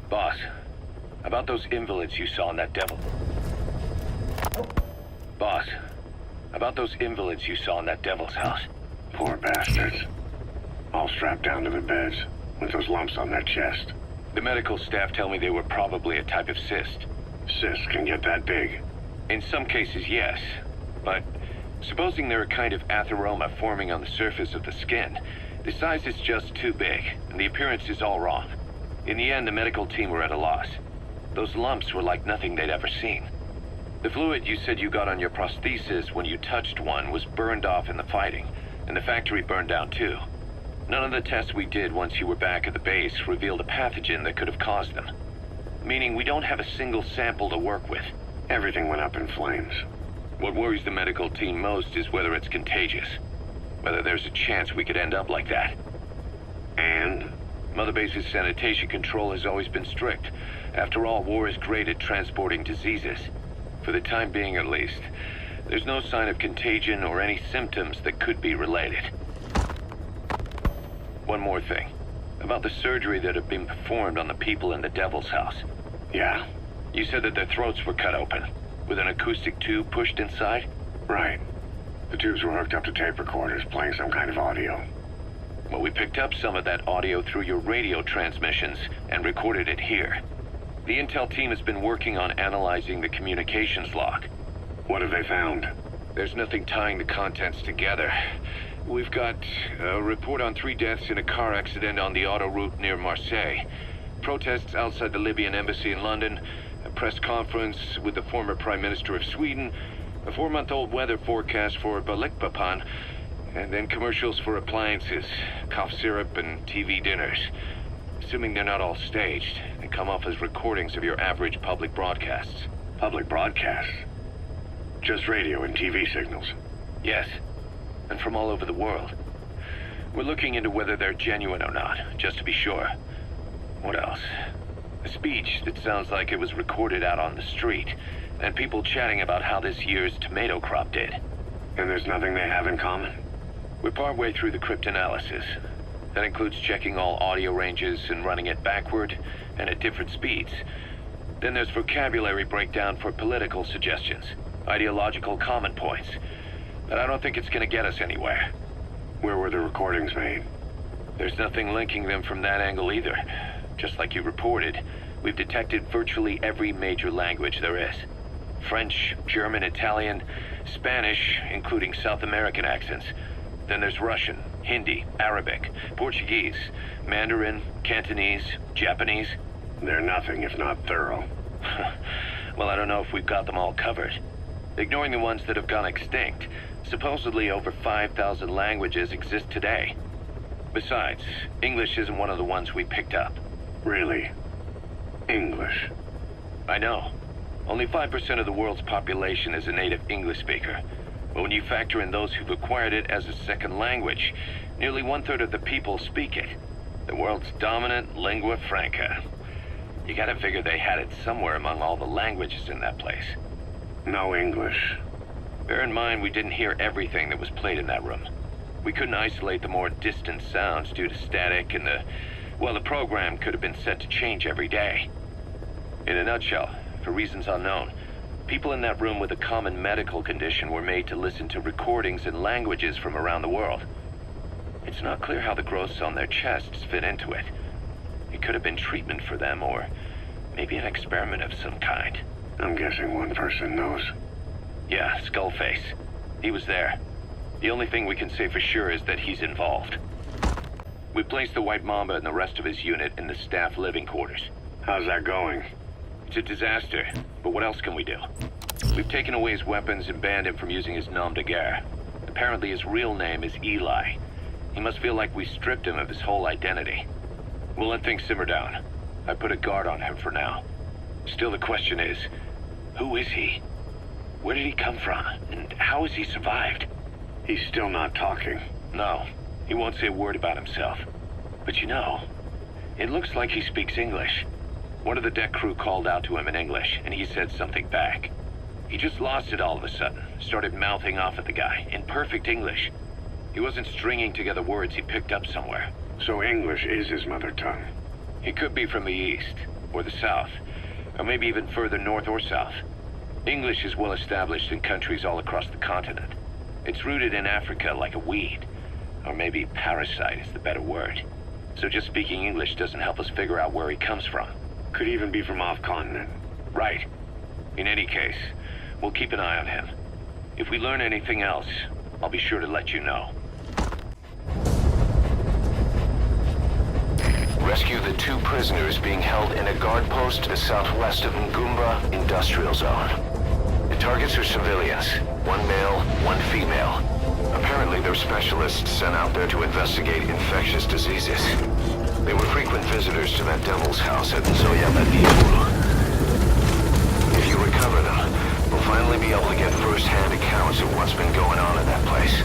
Boss, about those invalids you saw in that devil... Boss, about those invalids you saw in that devil's house. Poor bastards. All strapped down to the beds, with those lumps on their chest. The medical staff tell me they were probably a type of cyst. Cysts can get that big. In some cases, yes. But supposing they're a kind of atheroma forming on the surface of the skin, the size is just too big, and the appearance is all wrong. In the end, the medical team were at a loss. Those lumps were like nothing they'd ever seen. The fluid you said you got on your prosthesis when you touched one was burned off in the fighting, and the factory burned down too. None of the tests we did once you were back at the base revealed a pathogen that could have caused them. Meaning we don't have a single sample to work with. Everything went up in flames. What worries the medical team most is whether it's contagious. Whether there's a chance we could end up like that. And? Mother Base's sanitation control has always been strict. After all, war is great at transporting diseases. For the time being at least, there's no sign of contagion or any symptoms that could be related. One more thing. About the surgery that had been performed on the people in the Devil's house. Yeah. You said that their throats were cut open, with an acoustic tube pushed inside? Right. The tubes were hooked up to tape recorders, playing some kind of audio. Well, we picked up some of that audio through your radio transmissions and recorded it here. The intel team has been working on analyzing the communications log. What have they found? There's nothing tying the contents together. We've got a report on 3 deaths in a car accident on the autoroute near Marseille. Protests outside the Libyan embassy in London. A press conference with the former Prime Minister of Sweden. A 4-month-old weather forecast for Balikpapan. And then commercials for appliances, cough syrup, and TV dinners. Assuming they're not all staged, they come off as recordings of your average public broadcasts. Public broadcasts? Just radio and TV signals? Yes, and from all over the world. We're looking into whether they're genuine or not, just to be sure. What else? A speech that sounds like it was recorded out on the street, and people chatting about how this year's tomato crop did. And there's nothing they have in common? We're partway through the cryptanalysis. That includes checking all audio ranges and running it backward and at different speeds. Then there's vocabulary breakdown for political suggestions, ideological common points. But I don't think it's going to get us anywhere. Where were the recordings made? There's nothing linking them from that angle either. Just like you reported, we've detected virtually every major language there is. French, German, Italian, Spanish, including South American accents. Then there's Russian, Hindi, Arabic, Portuguese, Mandarin, Cantonese, Japanese. They're nothing if not thorough. Well, I don't know if we've got them all covered. Ignoring the ones that have gone extinct, supposedly over 5,000 languages exist today. Besides, English isn't one of the ones we picked up. Really? English? I know. Only 5% of the world's population is a native English speaker. But when you factor in those who've acquired it as a second language, nearly 1/3 of the people speak it. The world's dominant lingua franca. You gotta figure they had it somewhere among all the languages in that place. No English. Bear in mind, we didn't hear everything that was played in that room. We couldn't isolate the more distant sounds due to static, and the program could have been set to change every day. In a nutshell, for reasons unknown, people in that room with a common medical condition were made to listen to recordings in languages from around the world. It's not clear how the growths on their chests fit into it. It could have been treatment for them, or maybe an experiment of some kind. I'm guessing one person knows. Yeah, Skullface. He was there. The only thing we can say for sure is that he's involved. We placed the White Mamba and the rest of his unit in the staff living quarters. How's that going? It's a disaster, but what else can we do? We've taken away his weapons and banned him from using his nom de guerre. Apparently his real name is Eli. He must feel like we stripped him of his whole identity. We'll let things simmer down. I put a guard on him for now. Still, the question is, who is he? Where did he come from? And how has he survived? He's still not talking. No, he won't say a word about himself. But you know, it looks like he speaks English. One of the deck crew called out to him in English, and he said something back. He just lost it all of a sudden, started mouthing off at the guy, in perfect English. He wasn't stringing together words he picked up somewhere. So English is his mother tongue? He could be from the East. or the south, or maybe even further north or south. English is well established in countries all across the continent. It's rooted in Africa like a weed, or maybe parasite is the better word. So just speaking English doesn't help us figure out where he comes from. Could even be from off-continent. Right. In any case, we'll keep an eye on him. If we learn anything else, I'll be sure to let you know. Rescue the 2 prisoners being held in a guard post to the southwest of Ngumba Industrial Zone. The targets are civilians, 1 male, 1 female. Apparently they're specialists sent out there to investigate infectious diseases. They were frequent visitors to that devil's house at Nzoya. If you recover them, we'll finally be able to get first-hand accounts of what's been going on in that place.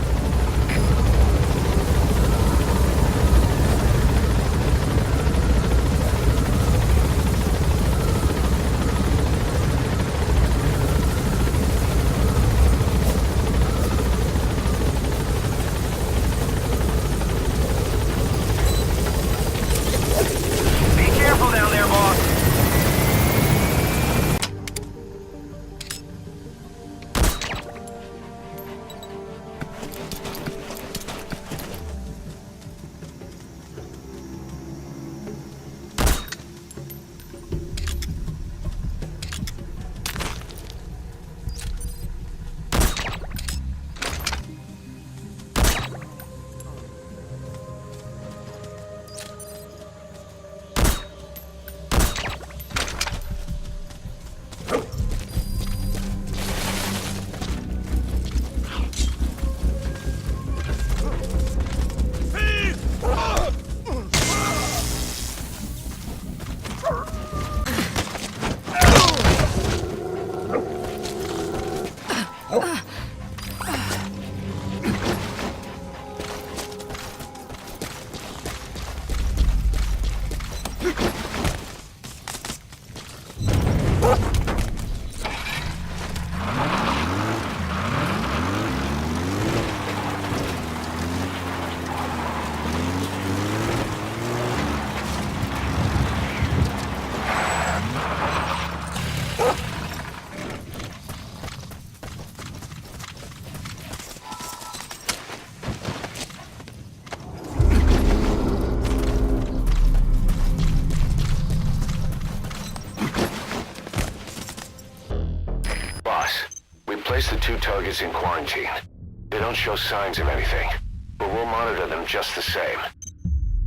Place the 2 targets in quarantine. They don't show signs of anything, but we'll monitor them just the same.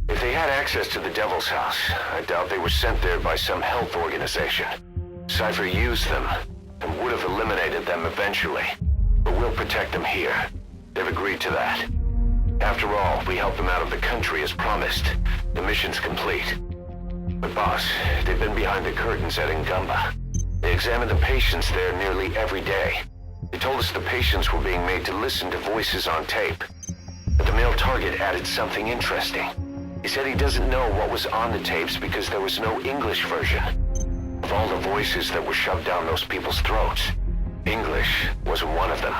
If they had access to the Devil's House, I doubt they were sent there by some health organization. Cypher used them, and would have eliminated them eventually. But we'll protect them here. They've agreed to that. After all, we helped them out of the country as promised. The mission's complete. But boss, they've been behind the curtains at Ngumba. They examine the patients there nearly every day. They told us the patients were being made to listen to voices on tape. But the male target added something interesting. He said he doesn't know what was on the tapes because there was no English version. Of all the voices that were shoved down those people's throats, English wasn't one of them.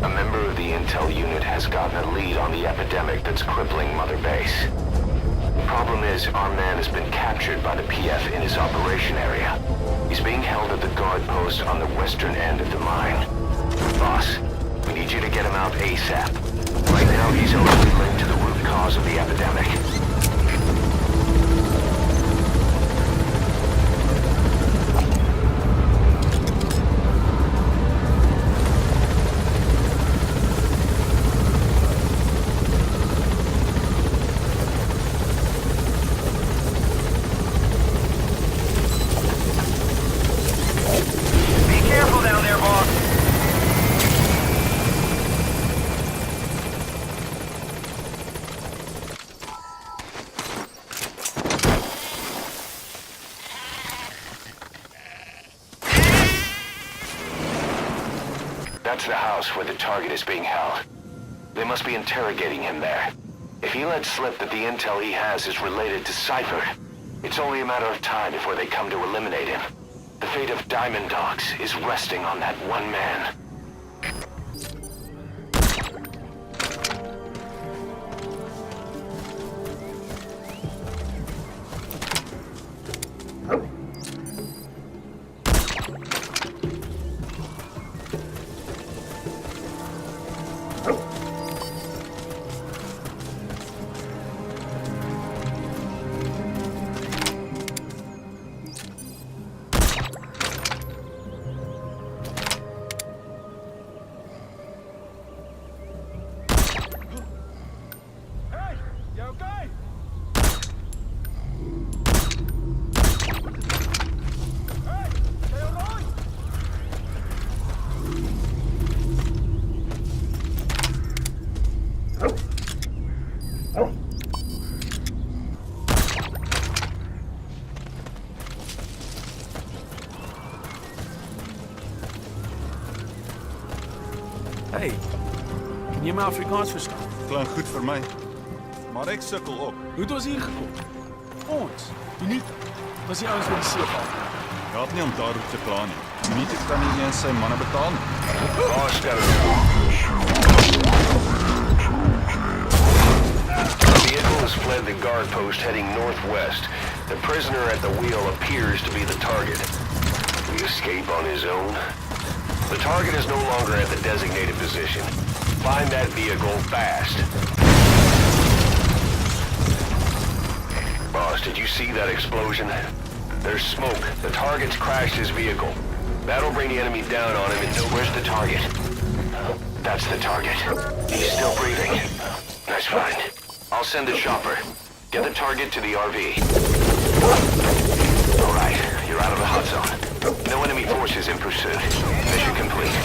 A member of the intel unit has gotten a lead on the epidemic that's crippling Mother Base. The problem is, our man has been captured by the PF in his operation area. He's being held at the guard post on the western end of the mine. Boss, we need you to get him out ASAP. Right now, he's only linked to the root cause of the epidemic. That's the house where the target is being held. They must be interrogating him there. If he lets slip that the intel he has is related to Cypher, it's only a matter of time before they come to eliminate him. The fate of Diamond Dogs is resting on that one man. Afrikaans verstaan. Klink goed vir my. Maar ek sukkel ook. Hoe het ons hier gekom? Ons, die nie, was die ouens van die seeval. Help nie om daarop te kla nie. Nie kan nie eens sy manne betaal nie. Boss got it. The vehicle has fled the guard post heading northwest. The prisoner at the wheel appears to be the target. Will he escape on his own? The target is no longer at the designated position. Find that vehicle fast. Boss, did you see that explosion? There's smoke. The target's crashed his vehicle. That'll bring the enemy down on him and where's the target? That's the target. He's still breathing. Nice find. I'll send a chopper. Get the target to the RV. All right, you're out of the hot zone. No enemy forces in pursuit. Mission complete.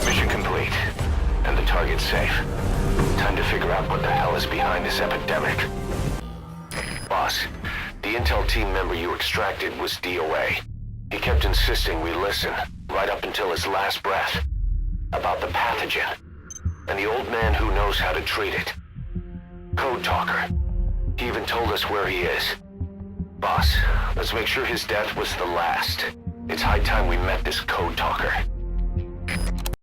Mission complete. And the target's safe. Time to figure out what the hell is behind this epidemic. Boss, the intel team member you extracted was DOA. He kept insisting we listen, right up until his last breath, about the pathogen, and the old man who knows how to treat it. Code Talker. He even told us where he is. Boss, let's make sure his death was the last. It's high time we met this Code Talker.